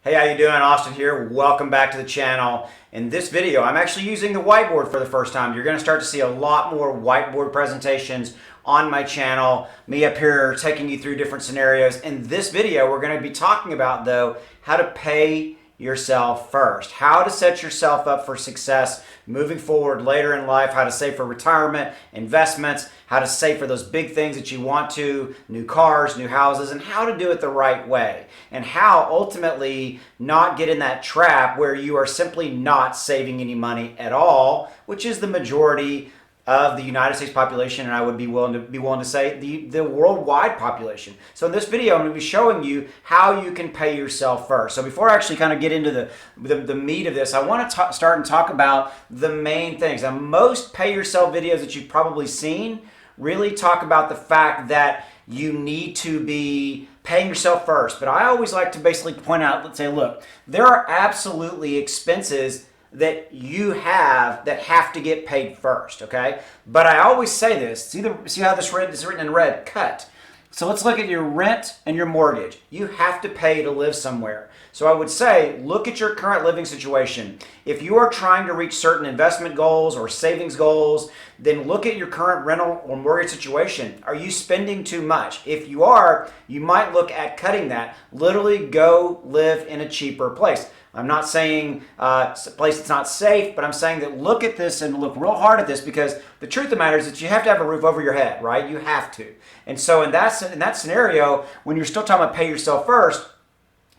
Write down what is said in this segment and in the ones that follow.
Hey, how you doing? Austin here. Welcome back to the channel. In this video, I'm actually using the whiteboard for the first time. You're going to start to see a lot more whiteboard presentations on my channel. Me up here taking you through different scenarios. In this video, we're going to be talking about, though, how to pay yourself first. How to set yourself up for success moving forward later in life, how to save for retirement, investments, how to save for those big things that you want to, new cars, new houses, and how to do it the right way. And how ultimately not get in that trap where you are simply not saving any money at all, which is the majority of the United States population, and I would be willing to say the worldwide population. So in this video, I'm going to be showing you how you can pay yourself first. So before I actually kind of get into the meat of this, I want to start and talk about the main things. Now, most pay yourself videos that you've probably seen really talk about the fact that you need to be paying yourself first. But I always like to basically point out, let's say, look, there are absolutely expenses that you have that have to get paid first, okay? But I always say this, see how this is written in red, cut. So let's look at your rent and your mortgage. You have to pay to live somewhere. So I would say, look at your current living situation. If you are trying to reach certain investment goals or savings goals, then look at your current rental or mortgage situation. Are you spending too much? If you are, you might look at cutting that. Literally go live in a cheaper place. I'm not saying a place that's not safe, but I'm saying that look at this and look real hard at this, because the truth of the matter is that you have to have a roof over your head, right? You have to. And so in that scenario, when you're still talking about pay yourself first,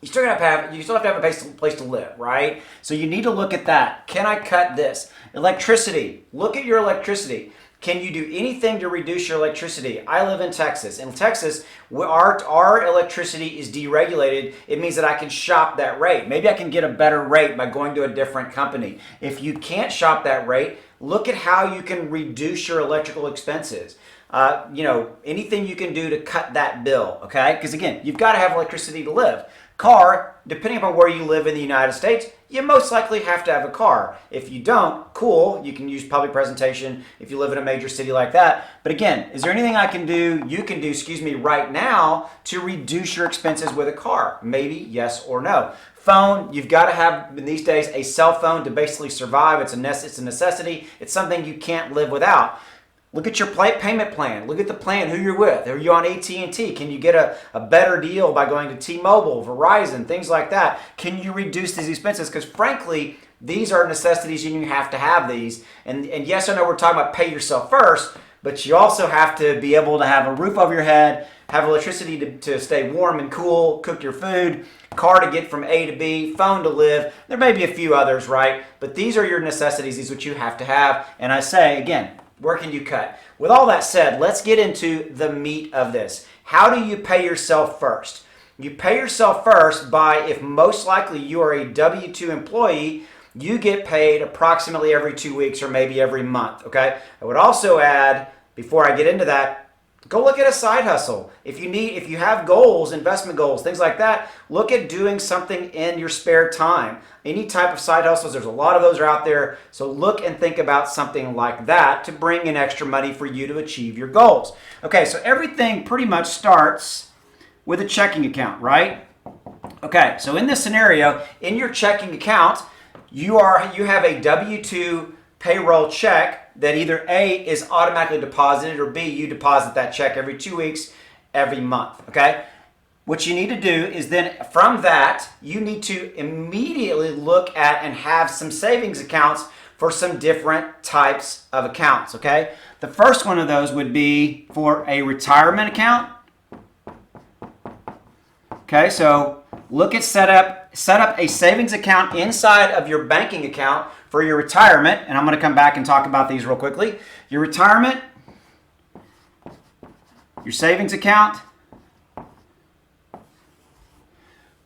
you still have to have a place to live, right? So you need to look at that. Can I cut this? Electricity. Look at your electricity. Can you do anything to reduce your electricity? I live in Texas. In Texas, our electricity is deregulated. It means that I can shop that rate. Maybe I can get a better rate by going to a different company. If you can't shop that rate, look at how you can reduce your electrical expenses. Anything you can do to cut that bill, okay? Because again, you've got to have electricity to live. Car, depending upon where you live in the United States, you most likely have to have a car. If you don't, cool, you can use public transportation if you live in a major city like that. But again, is there anything you can do right now to reduce your expenses with a car? Maybe yes or no. Phone, you've got to have, in these days, a cell phone to basically survive. It's a necessity. It's something you can't live without. Look at your payment plan. Look at the plan, who you're with. Are you on AT&T? Can you get a better deal by going to T-Mobile, Verizon, things like that? Can you reduce these expenses? Because frankly, these are necessities and you have to have these. And yes, I know we're talking about pay yourself first, but you also have to be able to have a roof over your head, have electricity to stay warm and cool, cook your food, car to get from A to B, phone to live. There may be a few others, right? But these are your necessities. These are what you have to have. And I say, again, where can you cut? With all that said, let's get into the meat of this. How do you pay yourself first? You pay yourself first by, if most likely you are a W-2 employee, you get paid approximately every 2 weeks or maybe every month, okay? I would also add, before I get into that, go look at a side hustle. If you have goals, investment goals, things like that, look at doing something in your spare time. Any type of side hustles, there's a lot of those are out there. So look and think about something like that to bring in extra money for you to achieve your goals. Okay, so everything pretty much starts with a checking account, right? Okay, so in this scenario, in your checking account, you have a W-2 payroll check that either A, is automatically deposited, or B, you deposit that check every 2 weeks, every month, okay? What you need to do is then from that, you need to immediately look at and have some savings accounts for some different types of accounts, okay? The first one of those would be for a retirement account. Okay, so look at set up a savings account inside of your banking account for your retirement, and I'm going to come back and talk about these real quickly. Your retirement, your savings account,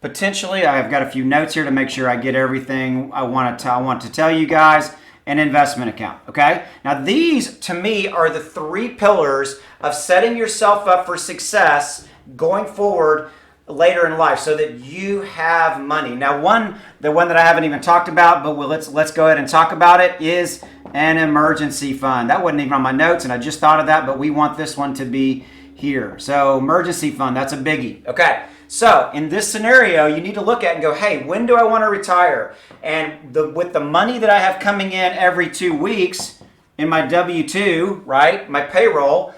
potentially, I've got a few notes here to make sure I get everything I want to tell you guys, an investment account, okay? Now these, to me, are the three pillars of setting yourself up for success going forward later in life so that you have money. Now the one that I haven't even talked about, but let's go ahead and talk about it, is an emergency fund. That wasn't even on my notes and I just thought of that, but we want this one to be here. So emergency fund, that's a biggie. Okay, So in this scenario, you need to look at and go, hey, when do I want to retire? And with the money that I have coming in every 2 weeks in my W-2, right, my payroll,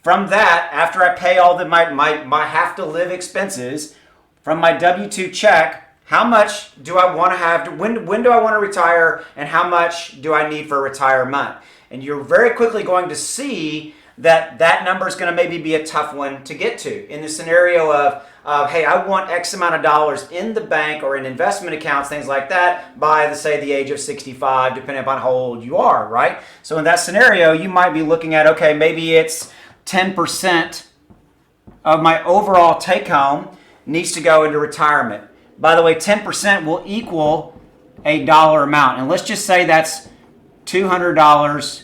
from that, after I pay all my have to live expenses from my W-2 check, how much do I want to have? When do I want to retire, and how much do I need for retirement? And you're very quickly going to see that number is going to maybe be a tough one to get to. In the scenario of hey, I want X amount of dollars in the bank or in investment accounts, things like that, by, say, the age of 65, depending upon how old you are, right? So in that scenario, you might be looking at, okay, maybe it's 10% of my overall take-home needs to go into retirement. By the way, 10% will equal a dollar amount. And let's just say that's $200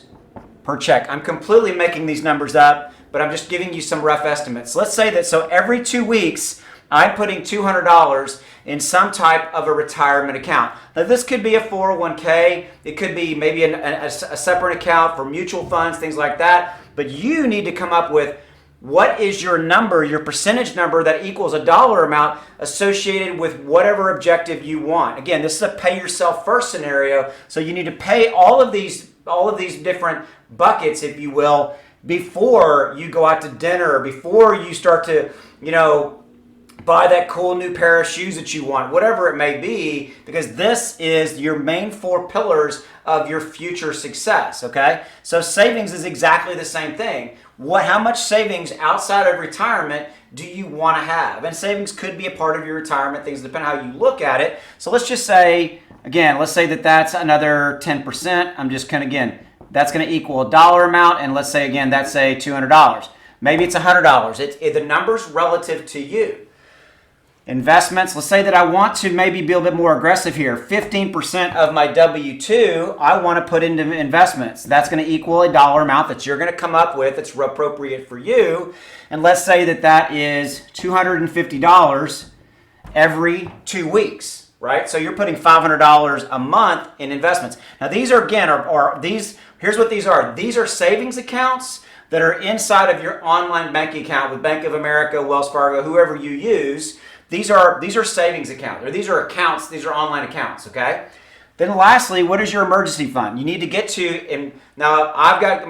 per check. I'm completely making these numbers up, but I'm just giving you some rough estimates. Let's say that, so every 2 weeks, I'm putting $200 in some type of a retirement account. Now, this could be a 401k. It could be maybe a separate account for mutual funds, things like that. But you need to come up with what is your number, your percentage number that equals a dollar amount associated with whatever objective you want. Again, this is a pay yourself first scenario, so you need to pay all of these different buckets, if you will, before you go out to dinner, before you start to, buy that cool new pair of shoes that you want, whatever it may be, because this is your main 4 pillars of your future success, okay? So savings is exactly the same thing. How much savings outside of retirement do you want to have? And savings could be a part of your retirement, things depend on how you look at it. So let's just say, again, let's say that that's another 10%. I'm just kind of, again, that's going to equal a dollar amount, and let's say, again, that's, say, $200. Maybe it's $100. The number's relative to you. Investments, let's say that I want to maybe be a bit more aggressive here. 15% of my W-2, I want to put into investments. That's going to equal a dollar amount that you're going to come up with that's appropriate for you. And let's say that that is $250 every 2 weeks, right? So you're putting $500 a month in investments. Now these are, again, here's what these are. These are savings accounts that are inside of your online banking account with Bank of America, Wells Fargo, whoever you use. These are savings accounts, or these are accounts, these are online accounts, okay? Then lastly, what is your emergency fund? You need to get to, and now I've got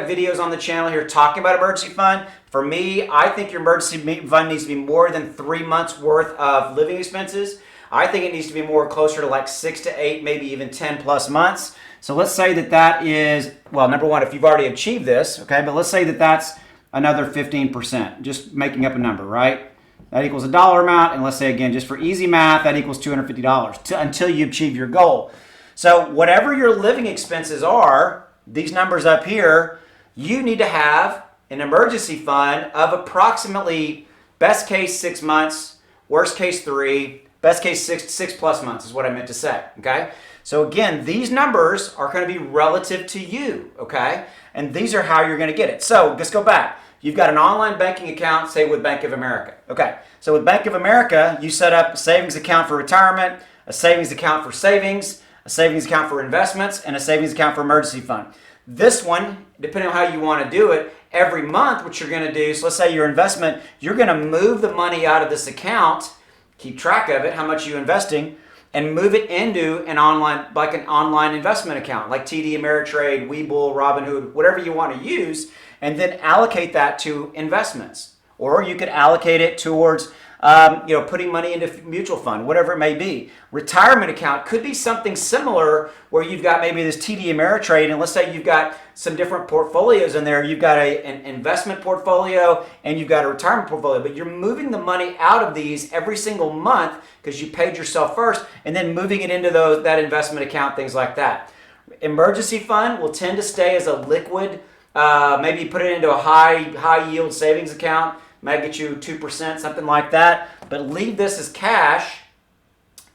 videos on the channel here talking about emergency fund. For me, I think your emergency fund needs to be more than 3 months worth of living expenses. I think it needs to be more closer to like 6 to 8, maybe even 10 plus months. So let's say that that is, well, number one, if you've already achieved this, okay, but let's say that that's another 15%, just making up a number, right? That equals a dollar amount, and let's say, again, just for easy math, that equals $250 until you achieve your goal. So whatever your living expenses are, these numbers up here, you need to have an emergency fund of approximately, best case 6 months, worst case 3, best case six plus months is what I meant to say, okay? So again, these numbers are going to be relative to you, okay? And these are how you're going to get it. So let's go back. You've got an online banking account, say with Bank of America. Okay, so with Bank of America, you set up a savings account for retirement, a savings account for savings, a savings account for investments, and a savings account for emergency fund. This one, depending on how you want to do it, every month what you're going to do, so let's say your investment, you're going to move the money out of this account, keep track of it, how much you're investing, and move it into an online investment account like TD Ameritrade, Webull, Robinhood, whatever you want to use, and then allocate that to investments. Or you could allocate it towards putting money into mutual fund, whatever it may be. Retirement account could be something similar where you've got maybe this TD Ameritrade, and let's say you've got some different portfolios in there. You've got an investment portfolio and you've got a retirement portfolio, but you're moving the money out of these every single month because you paid yourself first, and then moving it into that investment account, things like that. Emergency fund will tend to stay as a liquid. Maybe put it into a high yield savings account, might get you 2%, something like that. But leave this as cash.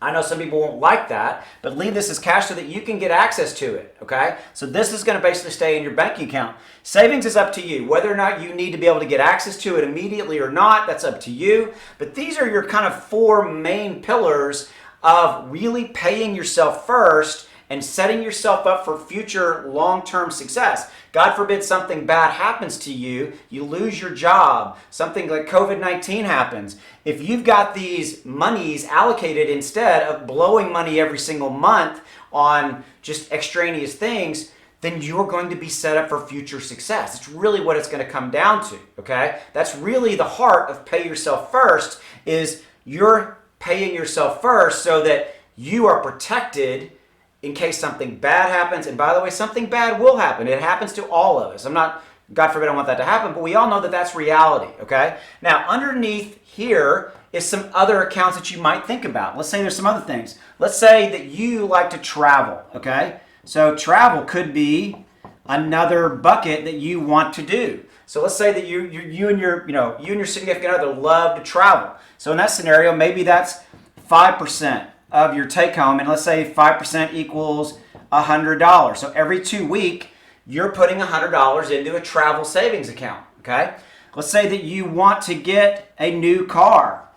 I know some people won't like that, but leave this as cash so that you can get access to it, okay? So this is going to basically stay in your banking account. Savings is up to you. Whether or not you need to be able to get access to it immediately or not, that's up to you. But these are your kind of 4 main pillars of really paying yourself first and setting yourself up for future long-term success. God forbid something bad happens to you, you lose your job, something like COVID-19 happens. If you've got these monies allocated instead of blowing money every single month on just extraneous things, then you're going to be set up for future success. It's really what it's going to come down to, okay? That's really the heart of pay yourself first, is you're paying yourself first so that you are protected in case something bad happens. And by the way, something bad will happen. It happens to all of us. God forbid I want that to happen, but we all know that that's reality, okay? Now, underneath here is some other accounts that you might think about. Let's say there's some other things. Let's say that you like to travel, okay? So travel could be another bucket that you want to do. So let's say that you and your significant other love to travel. So in that scenario, maybe that's 5% of your take home, and let's say 5% equals $100. So every 2 weeks, you're putting $100 into a travel savings account, okay? Let's say that you want to get a new car,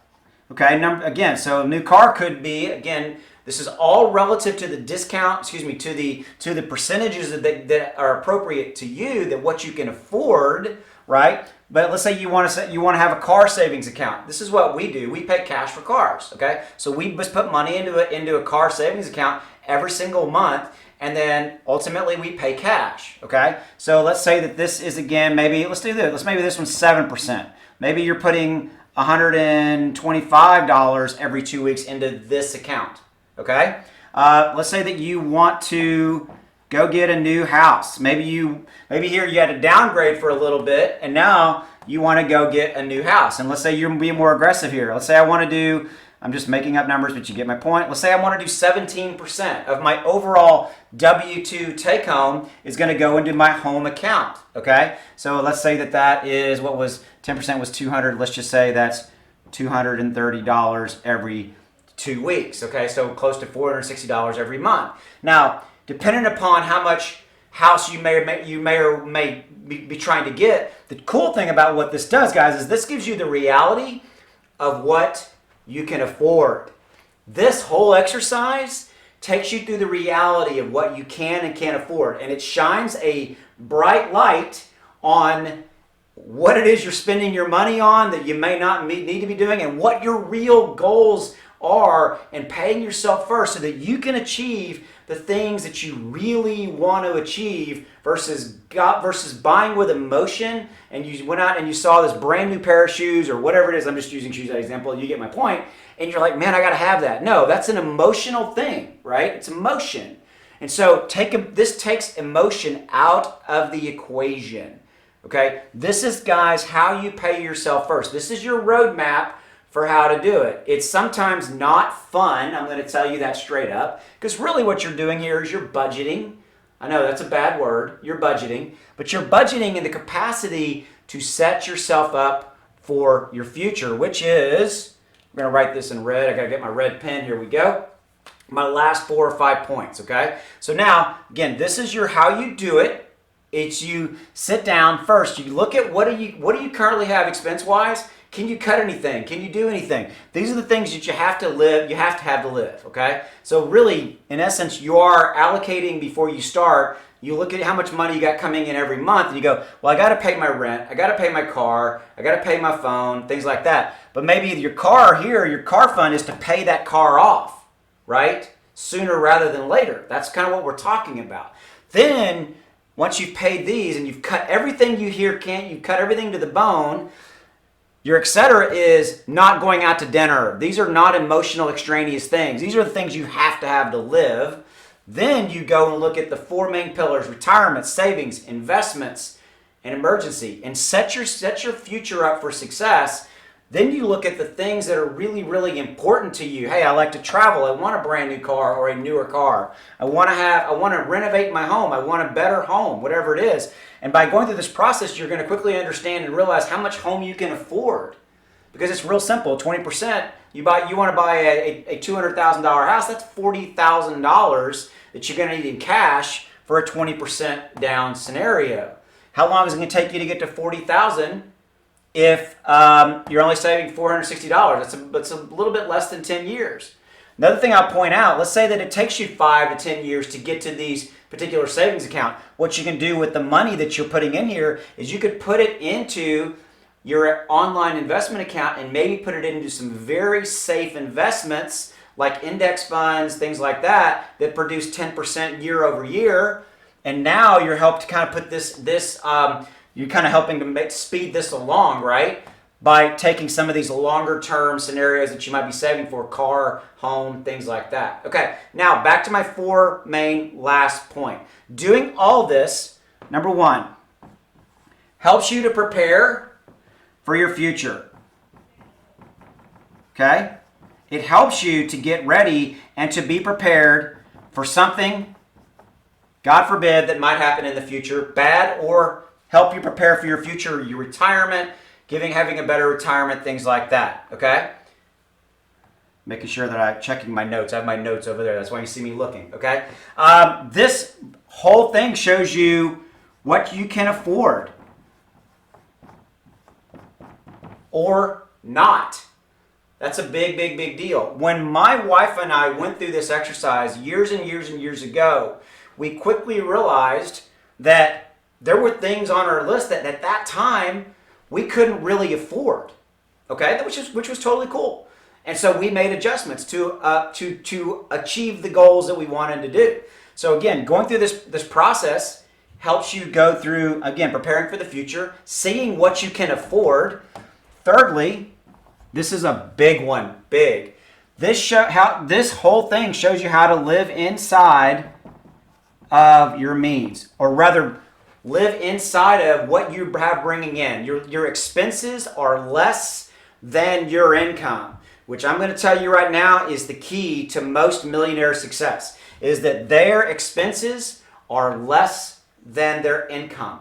okay? Again, so a new car could be, again, this is all relative to the discount, to the percentages that are appropriate to you, that what you can afford, right? But let's say you want to have a car savings account. This is what we do. We pay cash for cars, okay? So we just put money into a car savings account every single month, and then ultimately we pay cash, okay? So let's say that this is, again, let's do this. Maybe this one's 7%. Maybe you're putting $125 every 2 weeks into this account, okay? Let's say that you want to go get a new house. Maybe here you had to downgrade for a little bit, and now you want to go get a new house. And let's say you're being more aggressive here. Let's say I'm just making up numbers, but you get my point. Let's say I want to do 17% of my overall W-2 take home is going to go into my home account, okay? So let's say that is, 10% was 200. Let's just say that's $230 every 2 weeks, okay? So close to $460 every month. Now, depending upon how much house you may or may be trying to get, the cool thing about what this does, guys, is this gives you the reality of what you can afford. This whole exercise takes you through the reality of what you can and can't afford, and it shines a bright light on what it is you're spending your money on that you may not need to be doing, and what your real goals are, and paying yourself first so that you can achieve the things that you really want to achieve versus buying with emotion, and you went out and you saw this brand new pair of shoes or whatever it is. I'm just using shoes as an example. You get my point. And you're like, man, I got to have that. No, that's an emotional thing, right? It's emotion. And so this takes emotion out of the equation, okay? This is, guys, how you pay yourself first. This is your roadmap for how to do it. It's sometimes not fun, I'm going to tell you that straight up, because really what you're doing here is you're budgeting. I know that's a bad word, you're budgeting, but you're budgeting in the capacity to set yourself up for your future, which is, I'm going to write this in red. I got to get my red pen. Here we go. My last 4 or 5 points, okay? So now, again, this is how you do it. It's you sit down first. You look at what do you currently have expense-wise. Can you cut anything? Can you do anything? These are the things that you have to have to live, okay? So really, in essence, you are allocating before you start. You look at how much money you got coming in every month, and you go, well, I got to pay my rent, I got to pay my car, I got to pay my phone, things like that. But maybe your car fund is to pay that car off, right? Sooner rather than later. That's kind of what we're talking about. Then, once you've paid these and you've cut everything you've cut everything to the bone, your etc. is not going out to dinner. These are not emotional extraneous things. These are the things you have to live. Then you go and look at the 4 main pillars: retirement, savings, investments, and emergency, and set your future up for success. Then you look at the things that are really, really important to you. Hey, I like to travel. I want a brand new car or a newer car. I want to renovate my home. I want a better home, whatever it is. And by going through this process, you're going to quickly understand and realize how much home you can afford. Because it's real simple. 20%, you want to buy a $200,000 house, that's $40,000 that you're going to need in cash for a 20% down scenario. How long is it going to take you to get to $40,000 if you're only saving $460? That's a little bit less than 10 years. Another thing I'll point out, let's say that it takes you 5 to 10 years to get to these particular savings account. What you can do with the money that you're putting in here is you could put it into your online investment account and maybe put it into some very safe investments like index funds, things like that, that produce 10% year over year. And now you're helped to kind of put you're kind of helping to speed this along, right? By taking some of these longer term scenarios that you might be saving for, car, home, things like that. Okay, now back to my 4 main last point. Doing all this, number 1, helps you to prepare for your future. Okay? It helps you to get ready and to be prepared for something, God forbid, that might happen in the future, bad, or help you prepare for your future, your retirement, having a better retirement, things like that, okay? Making sure that I'm checking my notes. I have my notes over there. That's why you see me looking, okay? This whole thing shows you what you can afford or not. That's a big, big, big deal. When my wife and I went through this exercise years and years and years ago, we quickly realized that there were things on our list that at that time we couldn't really afford, okay? Which was totally cool. And so we made adjustments to achieve the goals that we wanted to do. So again, going through this process helps you go through, again, preparing for the future, seeing what you can afford. Thirdly, this is a big one, big. This whole thing shows you how to live inside of your means, or rather, live inside of what you have bringing in. Your expenses are less than your income, which I'm going to tell you right now is the key to most millionaire success, is that their expenses are less than their income.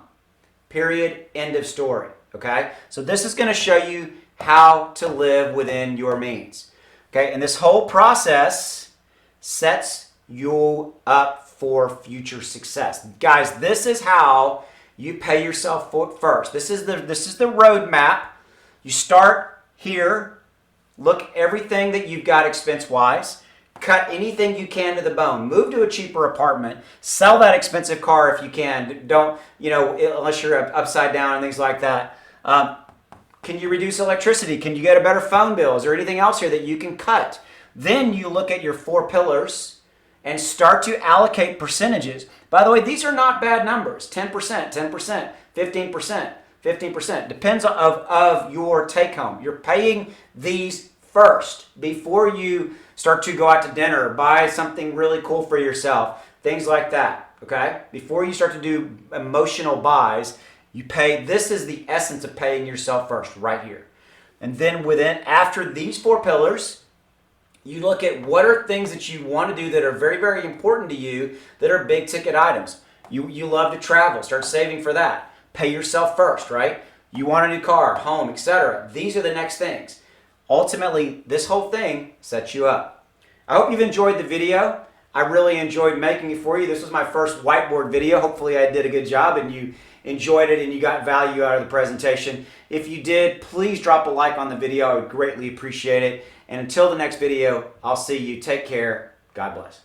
Period. End of story. Okay? So this is going to show you how to live within your means. Okay? And this whole process sets you up for future success. Guys, this is how you pay yourself first. This is the roadmap. You start here, look everything that you've got expense-wise, cut anything you can to the bone, move to a cheaper apartment, sell that expensive car if you can. Don't, unless you're upside down and things like that. Can you reduce electricity? Can you get a better phone bill? Is there anything else here that you can cut? Then you look at your 4 pillars and start to allocate percentages. By the way, these are not bad numbers. 10%, 10%, 15%, 15%. Depends of your take home. You're paying these first before you start to go out to dinner, buy something really cool for yourself, things like that, okay? Before you start to do emotional buys, you pay. This is the essence of paying yourself first right here. And then after these 4 pillars, you look at what are things that you want to do that are very, very important to you that are big ticket items. You love to travel. Start saving for that. Pay yourself first, right? You want a new car, home, etc. These are the next things. Ultimately, this whole thing sets you up. I hope you've enjoyed the video. I really enjoyed making it for you. This was my first whiteboard video. Hopefully I did a good job and you enjoyed it and you got value out of the presentation. If you did, please drop a like on the video. I would greatly appreciate it. And until the next video, I'll see you. Take care. God bless.